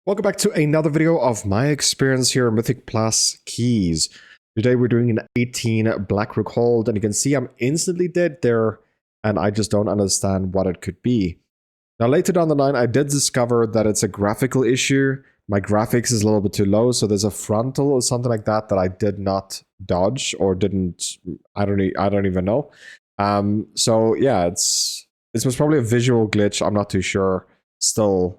Welcome back to another video of my experience here in Mythic Plus Keys. Today we're doing an 18 Black Rook hold, and you can see I'm instantly dead there, and I just don't understand what it could be. Now later down the line I did discover that it's a graphical issue. My graphics is a little bit too low, so there's a frontal or something like that that I did not dodge or didn't, I don't even know. So yeah, this was probably a visual glitch, I'm not too sure. Still,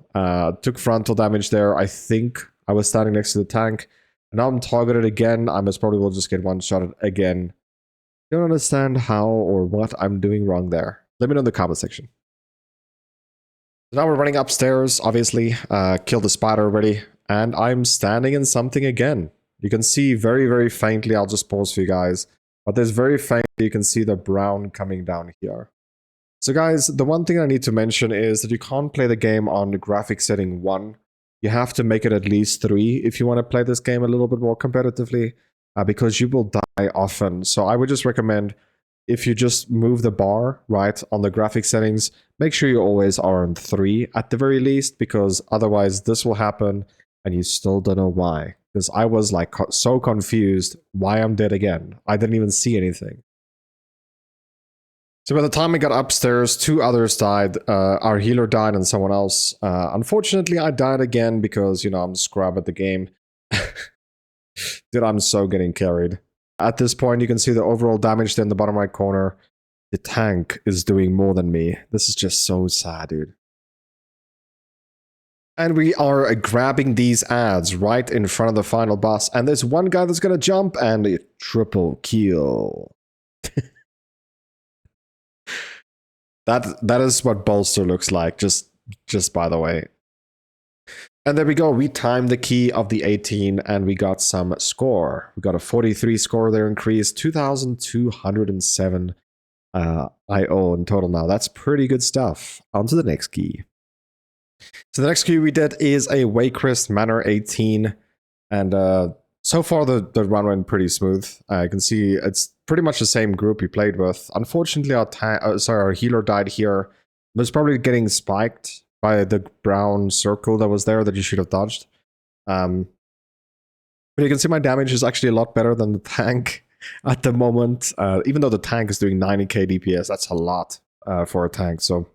took frontal damage there. I think I was standing next to the tank. And now I'm targeted again. I most probably will just get one-shotted again. Don't understand how or what I'm doing wrong there. Let me know in the comment section. So now we're running upstairs, obviously. Killed the spider already. And I'm standing in something again. You can see very, very faintly. I'll just pause for you guys. But there's very faintly, you can see the brown coming down here. So guys, the one thing I need to mention is that you can't play the game on the graphic setting 1. You have to make it at least 3 if you want to play this game a little bit more competitively, because you will die often. So I would just recommend, if you just move the bar right on the graphic settings, make sure you always are on 3 at the very least, because otherwise this will happen and you still don't know why. Because I was like so confused why I'm dead again. I didn't even see anything. So by the time I got upstairs, 2 others died. Our healer died and someone else. Unfortunately, I died again because, you know, I'm scrub at the game. Dude, I'm so getting carried. At this point, you can see the overall damage there in the bottom right corner. The tank is doing more than me. This is just so sad, dude. And we are grabbing these ads right in front of the final boss. And there's one guy that's gonna jump and a triple kill. That is what bolster looks like, just by the way. And there we go, we timed the key of the 18 and we got some score. We got a 43 score there increased, 2,207 IO in total now. That's pretty good stuff. On to the next key. So the next key we did is a Waycrest Manor 18. And so far the run went pretty smooth. I can see it's pretty much the same group we played with. Unfortunately, our healer died here. Was probably getting spiked by the brown circle that was there that you should have dodged. But you can see my damage is actually a lot better than the tank at the moment. Even though the tank is doing 90k DPS, that's a lot for a tank. So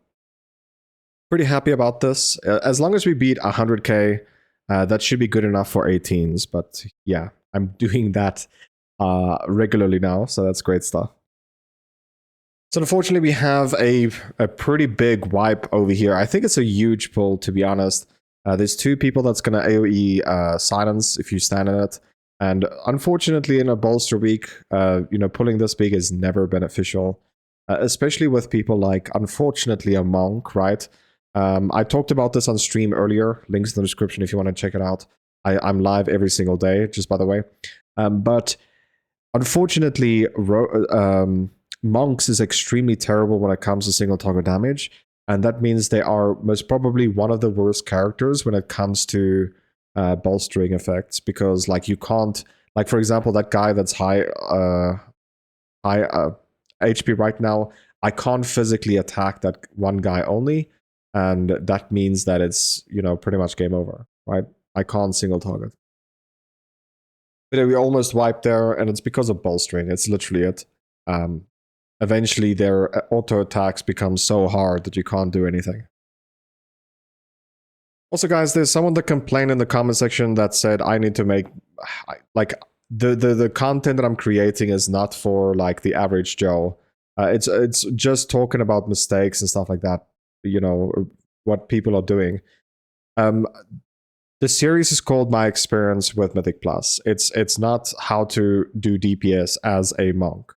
pretty happy about this. As long as we beat 100k, that should be good enough for 18s. But yeah, I'm doing that regularly now, so that's great stuff. So unfortunately, we have a pretty big wipe over here. I think it's a huge pull, to be honest. There's 2 people that's going to AoE silence if you stand in it. And unfortunately, in a bolster week, you know, pulling this big is never beneficial. Especially with people like, unfortunately, a monk, right? I talked about this on stream earlier. Links in the description if you want to check it out. I'm live every single day, just by the way. But unfortunately, monks is extremely terrible when it comes to single target damage, and that means they are most probably one of the worst characters when it comes to bolstering effects, because like you can't, like for example that guy that's high HP right now, I can't physically attack that one guy only, and that means that it's, you know, pretty much game over, right? I can't single target. But we almost wiped there, and it's because of bolstering. It's literally it. Eventually their auto attacks become so hard that you can't do anything. Also guys, there's someone that complained in the comment section that said I need to make, like, the content that I'm creating is not for like the average Joe. It's just talking about mistakes and stuff like that, you know, what people are doing. The series is called My Experience with Mythic Plus. It's not how to do DPS as a monk.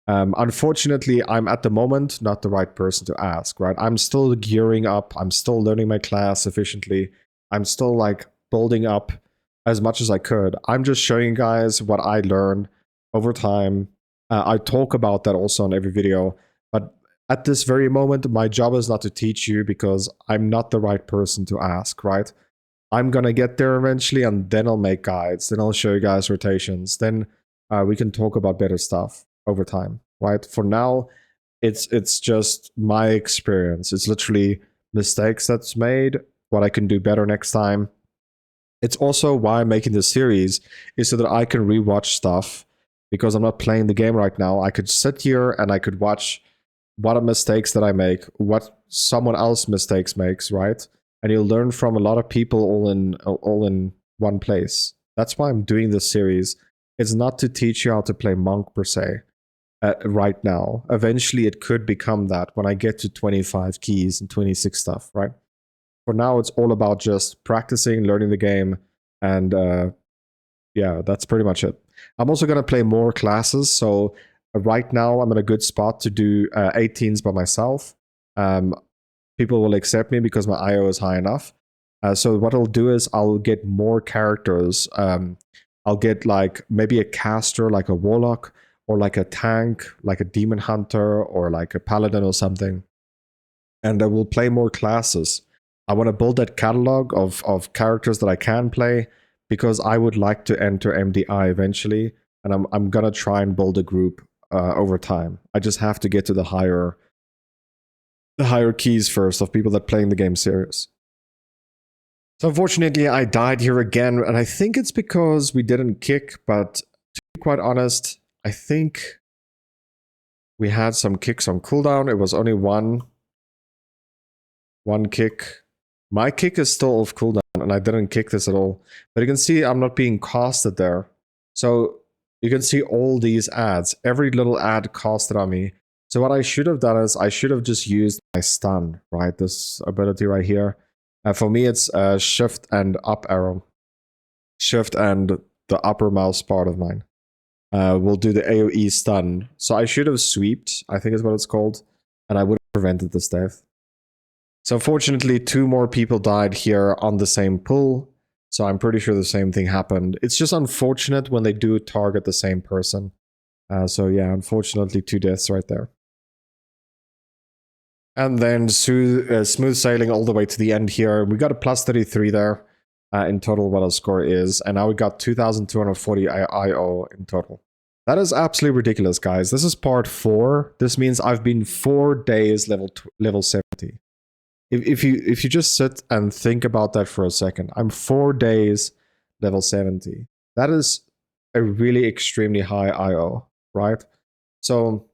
Unfortunately, I'm at the moment not the right person to ask, right? I'm still gearing up. I'm still learning my class efficiently. I'm still like building up as much as I could. I'm just showing you guys what I learned over time. I talk about that also on every video. But at this very moment, my job is not to teach you because I'm not the right person to ask, right? I'm gonna get there eventually, and then I'll make guides. Then I'll show you guys rotations. Then we can talk about better stuff over time, right? For now, it's just my experience. It's literally mistakes that's made, what I can do better next time. It's also why I'm making this series, is so that I can rewatch stuff, because I'm not playing the game right now. I could sit here and I could watch what are mistakes that I make, what someone else mistakes makes, right? And you'll learn from a lot of people all in one place. That's why I'm doing this series. It's not to teach you how to play Monk per se. Right now, eventually it could become that when I get to 25 keys and 26 stuff, right? For now, it's all about just practicing, learning the game, and yeah, that's pretty much it. I'm also going to play more classes, so right now I'm in a good spot to do 18s by myself. People will accept me because my IO is high enough. So what I'll do is I'll get more characters. I'll get like maybe a caster, like a warlock, or like a tank, like a demon hunter, or like a paladin or something. And I will play more classes. I want to build that catalog of characters that I can play, because I would like to enter MDI eventually, and I'm gonna try and build a group over time. I just have to get to the higher keys first of people that playing the game serious. So unfortunately, I died here again, and I think it's because we didn't kick, but to be quite honest, I think we had some kicks on cooldown. It was only one kick. My kick is still off cooldown, and I didn't kick this at all. But you can see I'm not being costed there. So you can see all these ads. Every little ad costed on me. So what I should have done is I should have just used my stun, right? This ability right here. For me, it's shift and up arrow. Shift and the upper mouse part of mine. Will do the AoE stun. So I should have sweeped, I think is what it's called. And I would have prevented this death. So unfortunately, 2 more people died here on the same pull. So I'm pretty sure the same thing happened. It's just unfortunate when they do target the same person. So yeah, unfortunately 2 deaths right there. And then smooth sailing all the way to the end here. We got a plus 33 there in total, what our score is. And now we got 2,240 IO in total. That is absolutely ridiculous, guys. This is part 4. This means I've been 4 days level 70. If you just sit and think about that for a second, I'm 4 days level 70. That is a really extremely high IO, right? So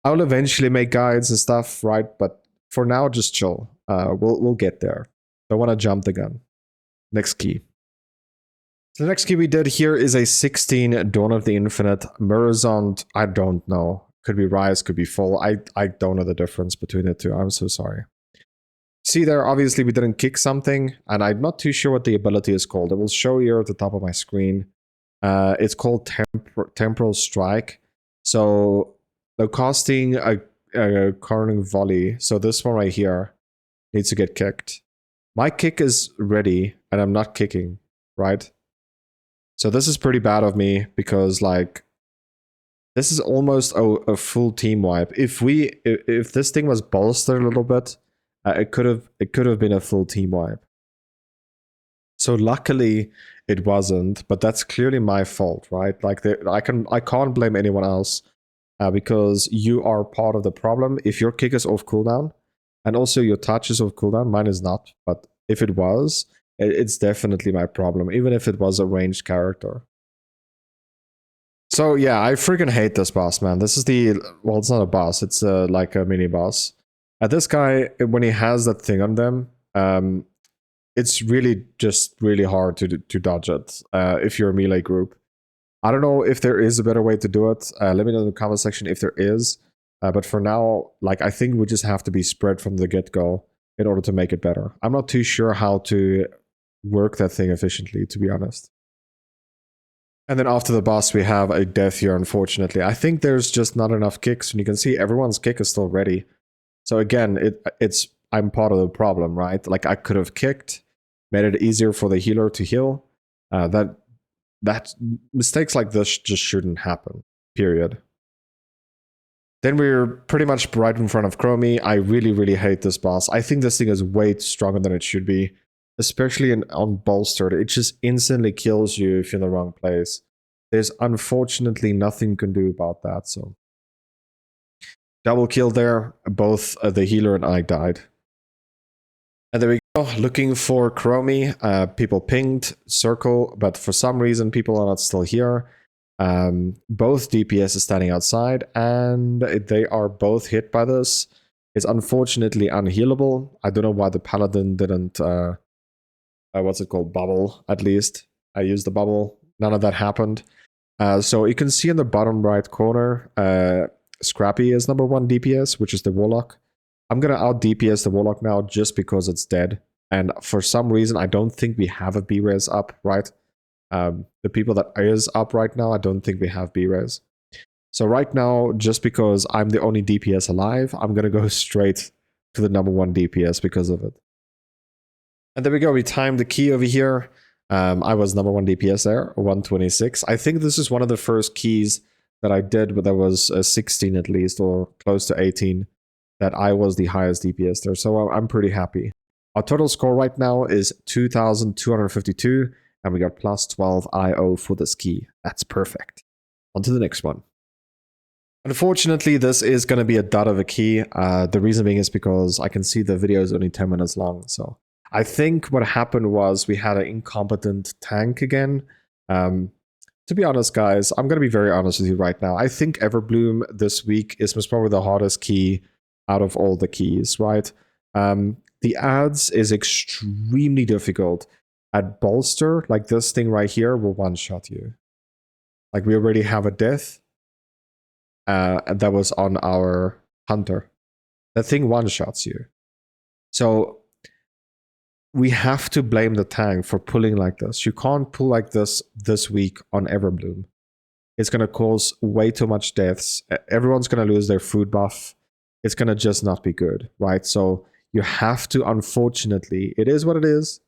I'll eventually make guides and stuff, right? But for now, just chill. We'll get there. Don't want to jump the gun. Next key. So the next key we did here is a 16 Dawn of the Infinite Mirrorzound. I don't know. Could be Rise, could be Full. I don't know the difference between the two. I'm so sorry. See there, obviously we didn't kick something, and I'm not too sure what the ability is called. It will show here at the top of my screen. It's called Temporal Strike. So they're casting a cornering volley. So this one right here needs to get kicked. My kick is ready, and I'm not kicking, right? So this is pretty bad of me, because like this is almost a full team wipe. If this thing was bolstered a little bit, it could have been a full team wipe. So luckily it wasn't, but that's clearly my fault, right? Like I can't blame anyone else, because you are part of the problem. If your kick is off cooldown, and also your touch is off cooldown, mine is not. But if it was, it's definitely my problem, even if it was a ranged character. So yeah, I freaking hate this boss, man. This is well, it's not a boss. It's like a mini boss. This guy, when he has that thing on them, it's really just really hard to dodge it if you're a melee group. I don't know if there is a better way to do it. Let me know in the comment section if there is. But for now, like I think we just have to be spread from the get-go in order to make it better. I'm not too sure how to work that thing efficiently, to be honest. And then after the boss, we have a death here, unfortunately. I think there's just not enough kicks, and you can see everyone's kick is still ready. So again, I'm part of the problem, right? Like I could have kicked, made it easier for the healer to heal. That mistakes like this just shouldn't happen, period. Then we're pretty much right in front of Chromie. I really, really hate this boss. I think this thing is way stronger than it should be, especially on bolstered. It just instantly kills you if you're in the wrong place. There's unfortunately nothing you can do about that, so. Double kill there. Both the healer and I died. And there we Oh, looking for Chromie. People pinged circle, but for some reason people are not still here. Both DPS is standing outside, and they are both hit by this. It's unfortunately unhealable. I don't know why the paladin didn't. What's it called? Bubble. At least I used the bubble. None of that happened. So you can see in the bottom right corner, Scrappy is number 1 DPS, which is the Warlock. I'm gonna out DPS the Warlock now just because it's dead. And for some reason, I don't think we have a B-res up, right? The people that is up right now, I don't think we have B-res. So right now, just because I'm the only DPS alive, I'm gonna go straight to the number 1 DPS because of it. And there we go, we timed the key over here. I was number 1 DPS there, 126. I think this is one of the first keys that I did, but there was 16 at least, or close to 18, that I was the highest DPS there. So I'm pretty happy. Our total score right now is 2,252, and we got plus 12 IO for this key. That's perfect. On to the next one. Unfortunately, this is going to be a dud of a key. The reason being is because I can see the video is only 10 minutes long. So I think what happened was we had an incompetent tank again. To be honest, guys, I'm going to be very honest with you right now. I think Everbloom this week is most probably the hardest key out of all the keys, right? The ads is extremely difficult. At Bolster, like this thing right here, will one-shot you. Like we already have a death. And that was on our Hunter. That thing one-shots you. So we have to blame the tank for pulling like this. You can't pull like this week on Everbloom. It's going to cause way too much deaths. Everyone's going to lose their food buff. It's going to just not be good, right? So you have to, unfortunately, it is what it is.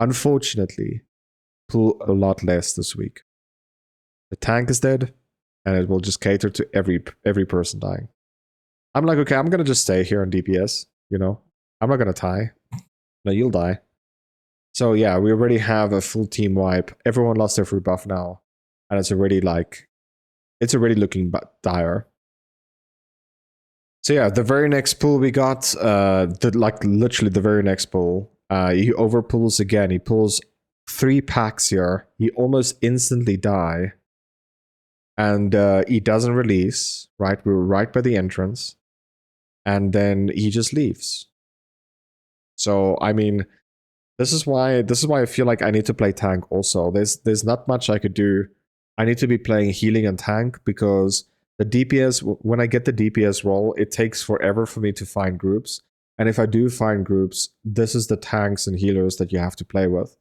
Unfortunately, pull a lot less this week. The tank is dead, and it will just cater to every person dying. I'm like, okay, I'm going to just stay here on DPS, you know? I'm not going to die. No, you'll die. So yeah, we already have a full team wipe. Everyone lost their food buff now. And it's already like, it's already looking dire. So yeah, the very next pull we got, like literally the very next pull, he overpulls again. He pulls 3 packs here. He almost instantly die. And he doesn't release, right? We're right by the entrance. And then he just leaves. So, I mean, this is why I feel like I need to play tank also. There's not much I could do. I need to be playing healing and tank because the DPS, when I get the DPS role, it takes forever for me to find groups. And if I do find groups, this is the tanks and healers that you have to play with.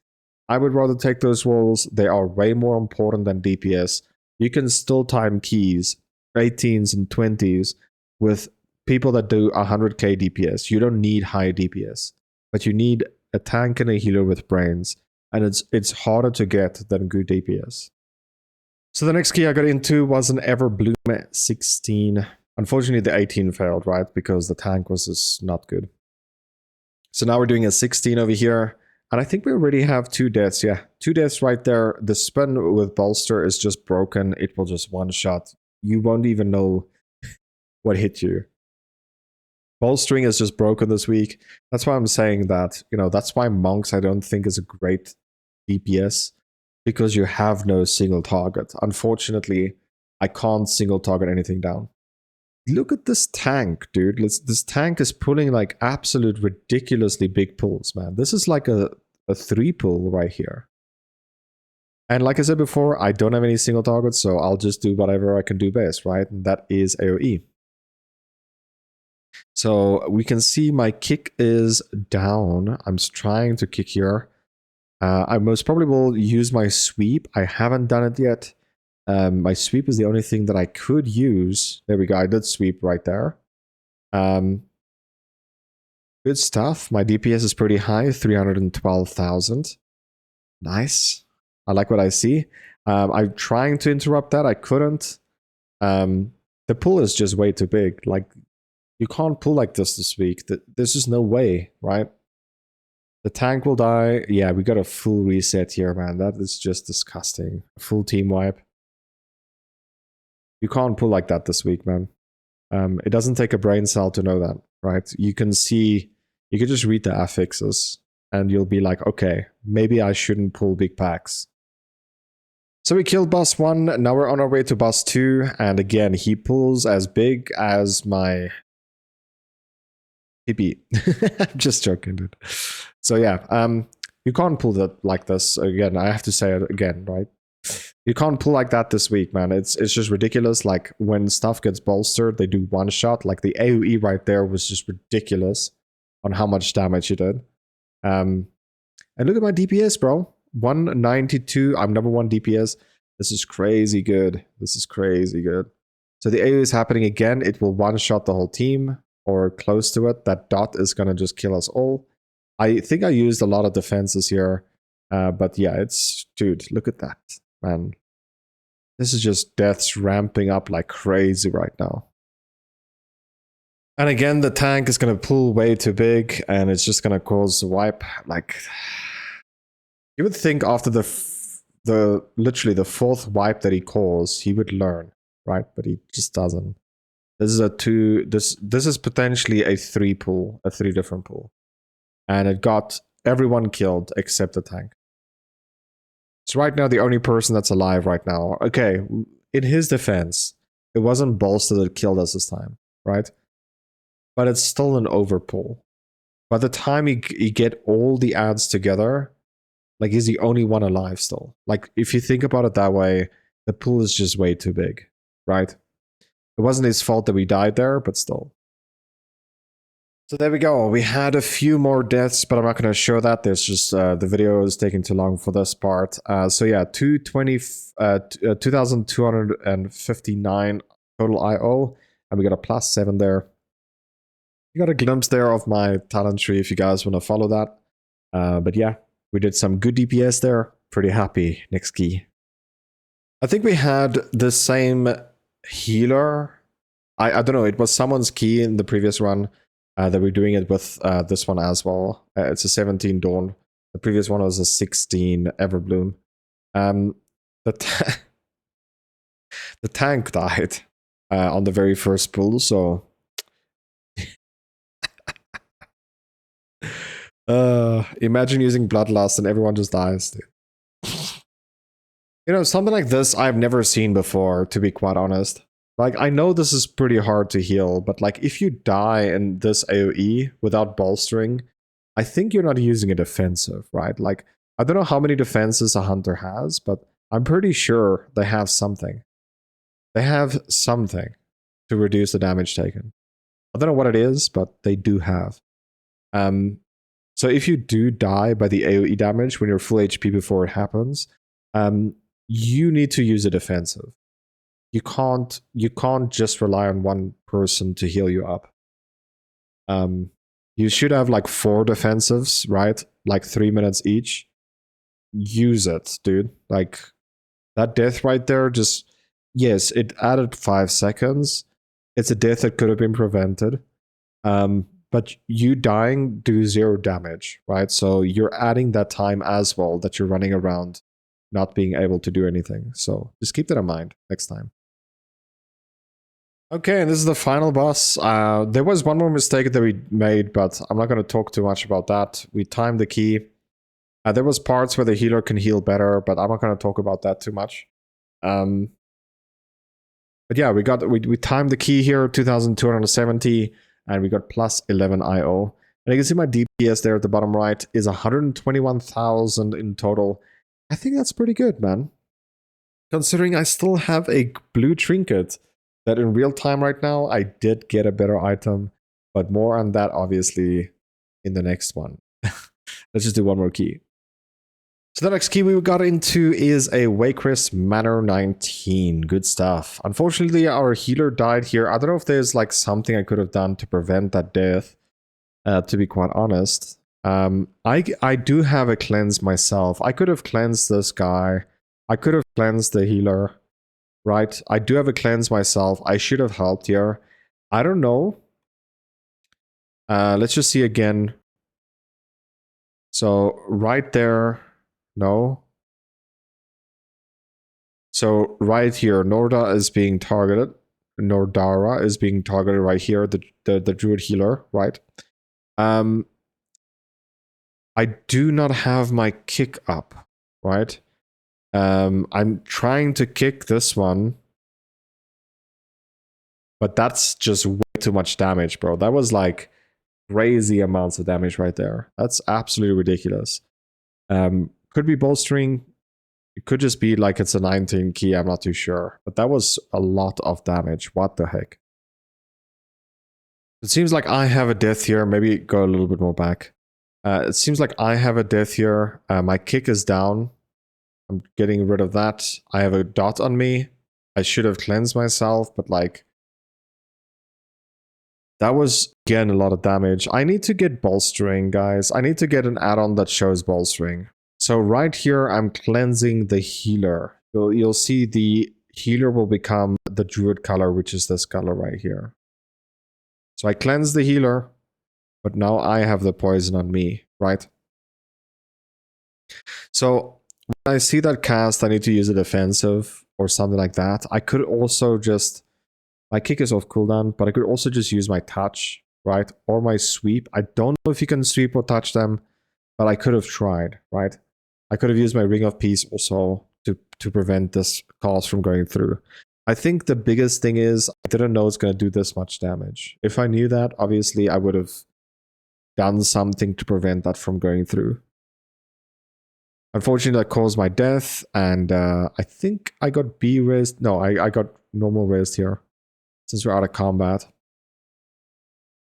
I would rather take those roles. They are way more important than DPS. You can still time keys, 18s and 20s, with people that do 100k DPS. You don't need high DPS, but you need a tank and a healer with brains, and it's harder to get than good DPS. So the next key I got into was an Everbloom 16. Unfortunately, the 18 failed, right? Because the tank was just not good. So now we're doing a 16 over here. And I think we already have 2 deaths. Yeah, 2 deaths right there. The spin with Bolster is just broken. It will just one-shot. You won't even know what hit you. Bolstering is just broken this week. That's why I'm saying that, you know, that's why Monks I don't think is a great DPS. Because you have no single target. Unfortunately, I can't single target anything down. Look at this tank, dude. This tank is pulling like absolute ridiculously big pulls, man. This is like a 3 pull right here. And like I said before, I don't have any single targets, so I'll just do whatever I can do best, right? And that is AoE. So we can see my kick is down. I'm trying to kick here. I most probably will use my sweep. I haven't done it yet. My sweep is the only thing that I could use. There we go. I did sweep right there. Good stuff. My DPS is pretty high, 312,000. Nice. I like what I see. I'm trying to interrupt that. I couldn't. The pull is just way too big. Like, you can't pull like this week. There's just no way, right? The tank will die. Yeah, we got a full reset here, man. That is just disgusting. A full team wipe. You can't pull like that this week, man. It doesn't take a brain cell to know that, right? You can see, you can just read the affixes. and you'll be like, okay, maybe I shouldn't pull big packs. So we killed boss 1, now we're on our way to boss 2, and again, he pulls as big as my PP. I'm just joking, dude. So yeah, you can't pull that like this. Again, I have to say it again, right? You can't pull like that this week, man. It's just ridiculous. Like, when stuff gets bolstered, they do one shot. Like, the AoE right there was just ridiculous on how much damage he did. And look at my DPS, bro. 192. I'm number 1 DPS. This is crazy good. This is crazy good. So the AoE is happening again. It will one-shot the whole team or close to it. That dot is going to just kill us all. I think I used a lot of defenses here. But yeah, it's... Dude, look at that, man. This is just deaths ramping up like crazy right now. And again, the tank is going to pull way too big, and it's just going to cause a wipe. Like, you would think after literally the 4th wipe that he calls, he would learn, right? But he just doesn't. This is a 2. This is potentially a 3 pull, a 3 different pull, and it got everyone killed except the tank. So right now, the only person that's alive right now. Okay, in his defense, it wasn't Bolster that killed us this time, right? But it's still an overpull. By the time you get all the ads together, like, he's the only one alive still. Like, if you think about it that way, the pool is just way too big, right? It wasn't his fault that we died there, but still. So there we go. We had a few more deaths, but I'm not going to show that. There's just the video is taking too long for this part. So yeah, 2,259 total IO, and we got a +7 there. You got a glimpse there of my talent tree if you guys want to follow that. But yeah, we did some good DPS there. Pretty happy. Next key. I think we had the same healer. I don't know. It was someone's key in the previous run. That we're doing it with this one as well. It's a 17 Dawn. The previous one was a 16 Everbloom. The tank died on the very first pull, so... imagine using Bloodlust and everyone just dies, dude. You know, something like this I've never seen before, to be quite honest. Like, I know this is pretty hard to heal, but like, if you die in this AoE without bolstering, I think you're not using a defensive, right? Like, I don't know how many defenses a hunter has, but I'm pretty sure they have something. They have something to reduce the damage taken. I don't know what it is, but they do have. So if you do die by the AoE damage when you're full HP before it happens, you need to use a defensive. You can't just rely on one person to heal you up. You should have like 4 defensives, right? Like 3 minutes each. Use it, dude. Like, that death right there, just... Yes, it added 5 seconds. It's a death that could have been prevented. But you dying do 0 damage, right? So you're adding that time as well that you're running around not being able to do anything. So just keep that in mind next time. Okay, and this is the final boss. There was one more mistake that we made, but I'm not going to talk too much about that. We timed the key. There was parts where the healer can heal better, but I'm not going to talk about that too much. But yeah, we timed the key here, 2,270, and we got +11 IO. And you can see my DPS there at the bottom right is 121,000 in total. I think that's pretty good, man. Considering I still have a blue trinket that in real time right now, I did get a better item, but more on that obviously in the next one. Let's just do one more key. So the next key we got into is a Wakris Manor 19. Good stuff. Unfortunately, our healer died here. I don't know if there's like something I could have done to prevent that death, to be quite honest. I do have a cleanse myself. I could have cleansed this guy. I could have cleansed the healer. Right, I do have a cleanse myself. I should have helped here. I don't know. Let's just see again. So right there, no. So right here, Norda is being targeted. Nordara is being targeted right here. The druid healer, right? I do not have my kick up, right? I'm trying to kick this one, but that's just way too much damage, bro. That was like crazy amounts of damage right there. That's absolutely ridiculous. Could be bolstering. It could just be like it's a 19 key, I'm not too sure. But that was a lot of damage. What the heck? It seems like I have a death here. Maybe go a little bit more back. It seems like I have a death here. My kick is down. I'm getting rid of that. I have a dot on me. I should have cleansed myself, but like... that was, again, a lot of damage. I need to get bolstering, guys. I need to get an add-on that shows bolstering. So right here, I'm cleansing the healer. You'll see the healer will become the druid color, which is this color right here. So I cleanse the healer, but now I have the poison on me, right? So when I see that cast, I need to use a defensive or something like that. I could also just... my kick is off cooldown, but I could also just use my touch, right? Or my sweep. I don't know if you can sweep or touch them, but I could have tried, right? I could have used my Ring of Peace also to prevent this cast from going through. I think the biggest thing is I didn't know it's going to do this much damage. If I knew that, obviously I would have done something to prevent that from going through. Unfortunately, that caused my death, and I think I got B-raised. No, I got normal raised here, since we're out of combat.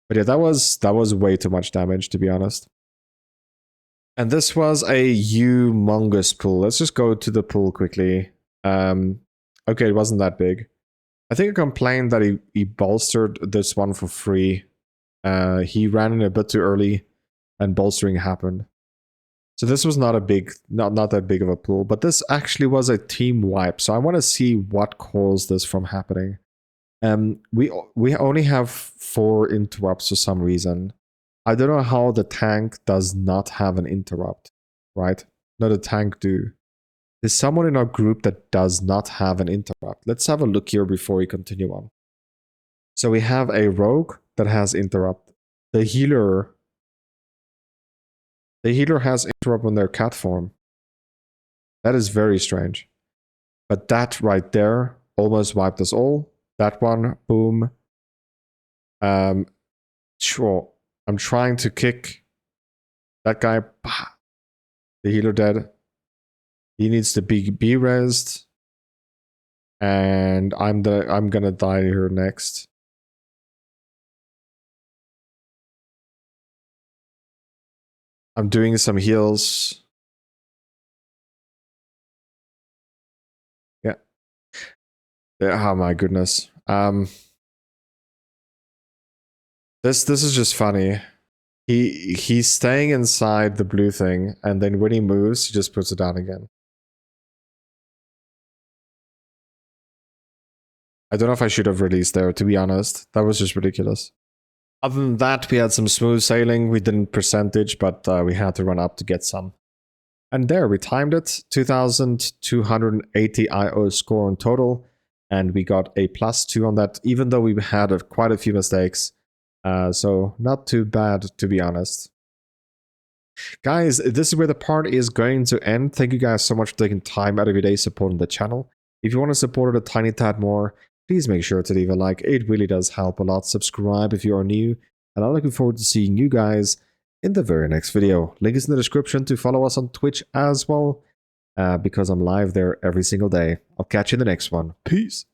But yeah, that was way too much damage, to be honest. And this was a humongous pool. Let's just go to the pool quickly. Okay, it wasn't that big. I think I complained that he bolstered this one for free. He ran in a bit too early, and bolstering happened. So this was not a big, not that big of a pool, but this actually was a team wipe. So I want to see what caused this from happening. We only have 4 interrupts for some reason. I don't know how the tank does not have an interrupt, right? No, the tank do. There's someone in our group that does not have an interrupt. Let's have a look here before we continue on. So we have a rogue that has interrupt. The healer has interrupt on their cat form. That is very strange. But that right there almost wiped us all. That one, boom. Sure. I'm trying to kick that guy. The healer dead. He needs to be rezzed. And I'm gonna die here next. I'm doing some heals. Yeah. Oh my goodness. This is just funny. He's staying inside the blue thing, and then when he moves, he just puts it down again. I don't know if I should have released there, to be honest. That was just ridiculous. Other than that, we had some smooth sailing. We didn't percentage, but we had to run up to get some. And there, we timed it. 2,280 IO score in total. And we got a +2 on that, even though we had quite a few mistakes. So not too bad, to be honest. Guys, this is where the part is going to end. Thank you guys so much for taking time out of your day supporting the channel. If you want to support it a tiny tad more, please make sure to leave a like. It really does help a lot. Subscribe if you are new. And I'm looking forward to seeing you guys in the very next video. Link is in the description to follow us on Twitch as well, because I'm live there every single day. I'll catch you in the next one. Peace.